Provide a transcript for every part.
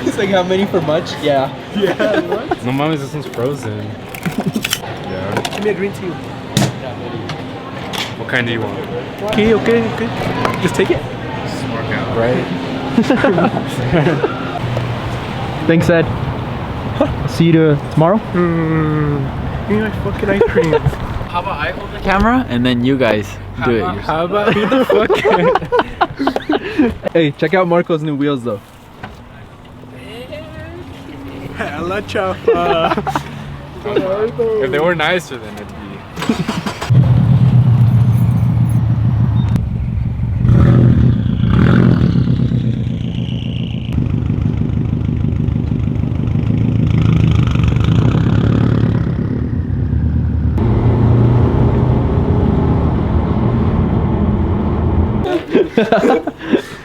It's like, how many for much? Yeah. Yeah, what? No mames, this one's frozen. Yeah. Give me a green tea. What kind do you want? Okay, okay, okay. Just take it. Smart out. Right. Thanks, Ed. I'll see you tomorrow. Give me my fucking ice cream. How about I hold the camera and then you guys do it yourself? How about who the fuck? Hey, check out Marco's new wheels though. Hella chapa. If they were nicer, then it'd be.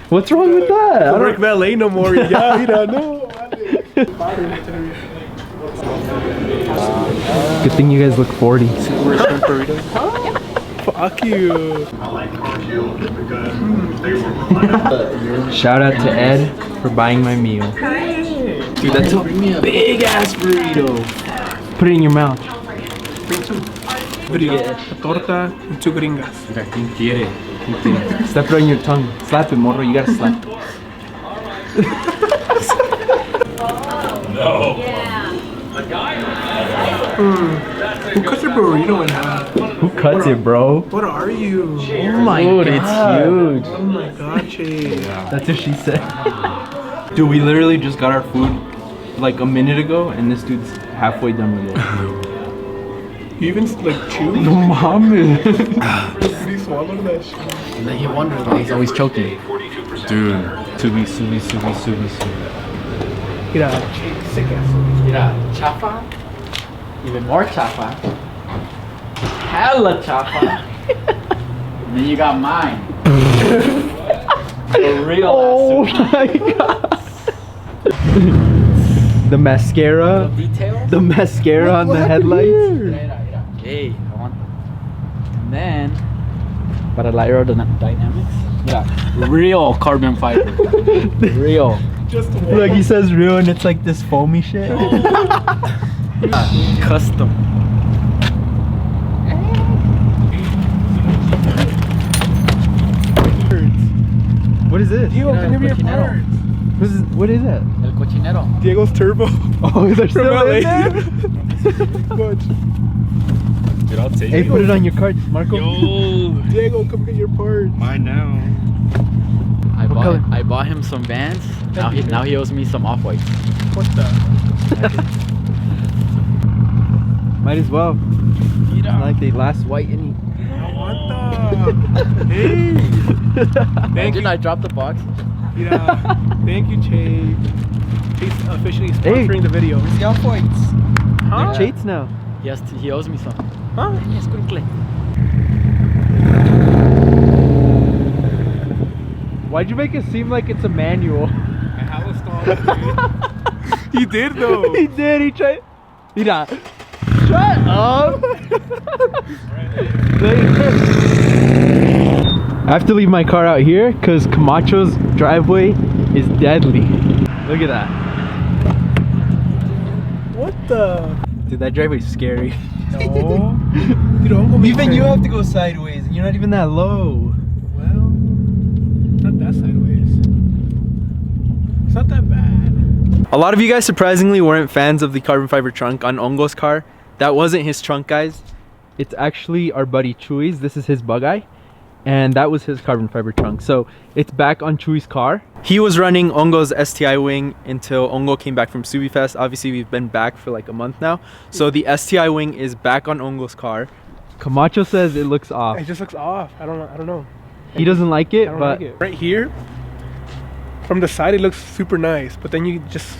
What's wrong with that? I Don't don't work valet no more. Yeah, you don't know. Good thing you guys look 40. Fuck you. Shout out to Ed for buying my meal. Dude, that's a big ass burrito. Put it in your mouth. Video. A torta and 2 gringas. Slap it on your tongue. Slap it, morro. You gotta slap it. Who cuts your burrito in half? Who cuts it, bro? What are you? Oh my god, it's huge. Oh my god, Chase. That's what she said. Dude, we literally just got our food like a minute ago, and this dude's halfway done with it. You even like chew? No, mommy. Did he swallow that shit? And then he wonders why he's always choking. Dude. Subi. Mira, sick ass. Mira, chapa. Even more chapa. Hella chapa. And then you got mine. The real Oh ass my god. The mascara. details. The mascara on the headlights. Hey, I want them. And then, para la aerodynamics. Yeah, real carbon fiber. Real. Just Look, he says real and it's like this foamy shit. Custom. What is this? Diego, Mira, can you give me your cochinero. parts? What is that? El cochinero. Diego's turbo. Oh, they're From still LA. in there? Good. Dude, I'll take Hey, it. put it on your cart, Marco. Yo. Diego, come get your parts. Mine now. color? I bought him some Vans. Now he owes me some Off-Whites. What the? Might as well. It's not like they last white any. What the? Hey. Thank Imagine you. I dropped the box. Yeah. Thank you, Chase. He's officially sponsoring the video. The Off-Whites. Huh? They're Chates now. He owes me some. Huh? Yes, quickly. Why'd you make it seem like it's a manual? He did though. He did. He tried. Mira. Shut up. I have to leave my car out here because Camacho's driveway is deadly. Look at that. What the? Dude, that driveway's scary. No. Dude, I'm gonna Even you have to go sideways and you're not even that low. Well, not that sideways. It's not that bad. A lot of you guys surprisingly weren't fans of the carbon fiber trunk on Hongo's car. That wasn't his trunk, guys. It's actually our buddy Chuy's. This is his bug-eye. And that was his carbon fiber trunk. So it's back on Chuy's car. He was running Hongo's STI wing until Hongo came back from SubiFest. Obviously, we've been back for like a month now. So the STI wing is back on Hongo's car. Camacho says it looks off. It just looks off. I don't know. He doesn't like it, I don't but like it. Right here, from the side, it looks super nice. But then you just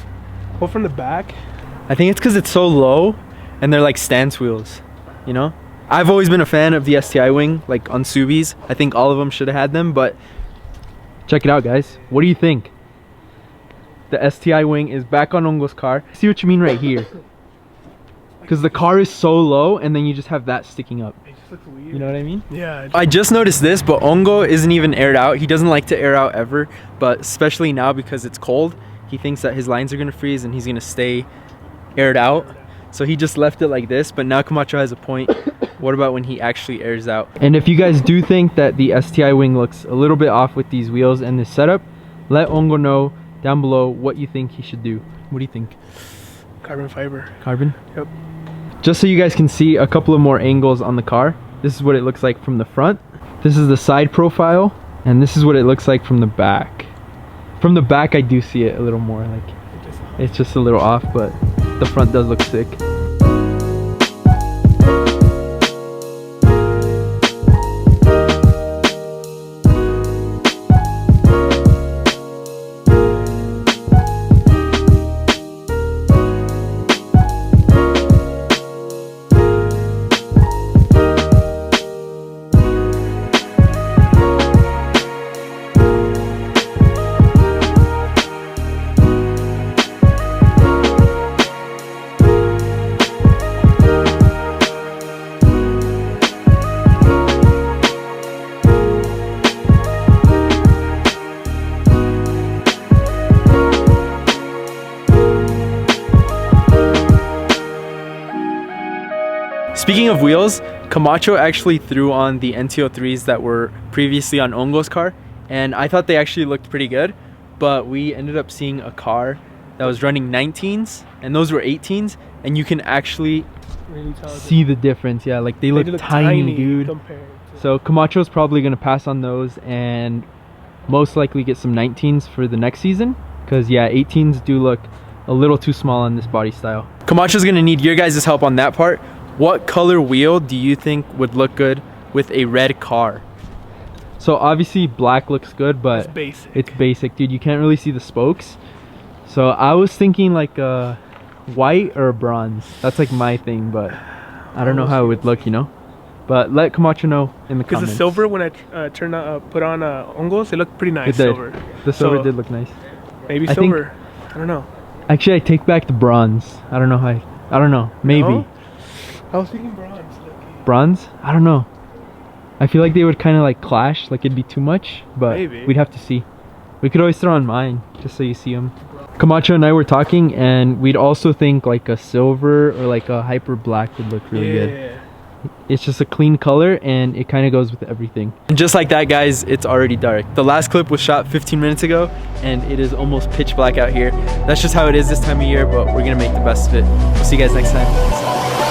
go from the back. I think it's because it's so low and they're like stance wheels, you know? I've always been a fan of the STI wing, like on Subis. I think all of them should have had them, but check it out, guys. What do you think? The STI wing is back on Hongo's car. See what you mean right here. Because the car is so low and then you just have that sticking up. It just looks weird. You know what I mean? Yeah. I just noticed this, but Hongo isn't even aired out. He doesn't like to air out ever, but especially now because it's cold, He thinks that his lines are gonna freeze and he's gonna stay aired out. So he just left it like this, but now Camacho has a point. What about when he actually airs out? And if you guys do think that the STI wing looks a little bit off with these wheels and this setup, let Hongo know down below what you think he should do. What do you think? Carbon fiber. Carbon? Yep. Just so you guys can see a couple of more angles on the car, this is what it looks like from the front. This is the side profile, and this is what it looks like from the back. From the back, I do see it a little more, like it's just a little off, but the front does look sick. Speaking of wheels, Camacho actually threw on the NT03s that were previously on Hongo's car, and I thought they actually looked pretty good, but we ended up seeing a car that was running 19s, and those were 18s, and you can actually Really tall, see the difference. Yeah, like they look tiny, dude. compared to- So Camacho's probably gonna pass on those and most likely get some 19s for the next season, because yeah, 18s do look a little too small on this body style. Camacho's gonna need your guys' help on that part. What color wheel do you think would look good with a red car? So obviously black looks good, but It's basic. it's basic, dude. You can't really see the spokes. So I was thinking like a white or a bronze. That's like my thing, but I don't know how it would look, you know. But let Camacho know in the Because comments. the silver, when I put on Hongos, it looked pretty nice. It did. Silver. The silver So, did look nice. Maybe I think- silver. I don't know. Actually, I take back the bronze. I don't know how. I don't know. Maybe No? I was thinking bronze. Lucky. bronze. I don't know. I feel like they would kind of like clash. Like it'd be too much, but Maybe. we'd have to see. We could always throw on mine just so you see them. Camacho and I were talking, and we'd also think like a silver or like a hyper black would look really good. Yeah. It's just a clean color and it kind of goes with everything. And just like that, guys, it's already dark. The last clip was shot 15 minutes ago and it is almost pitch black out here. That's just how it is this time of year, but we're gonna make the best of it. We'll see you guys next time. Peace out.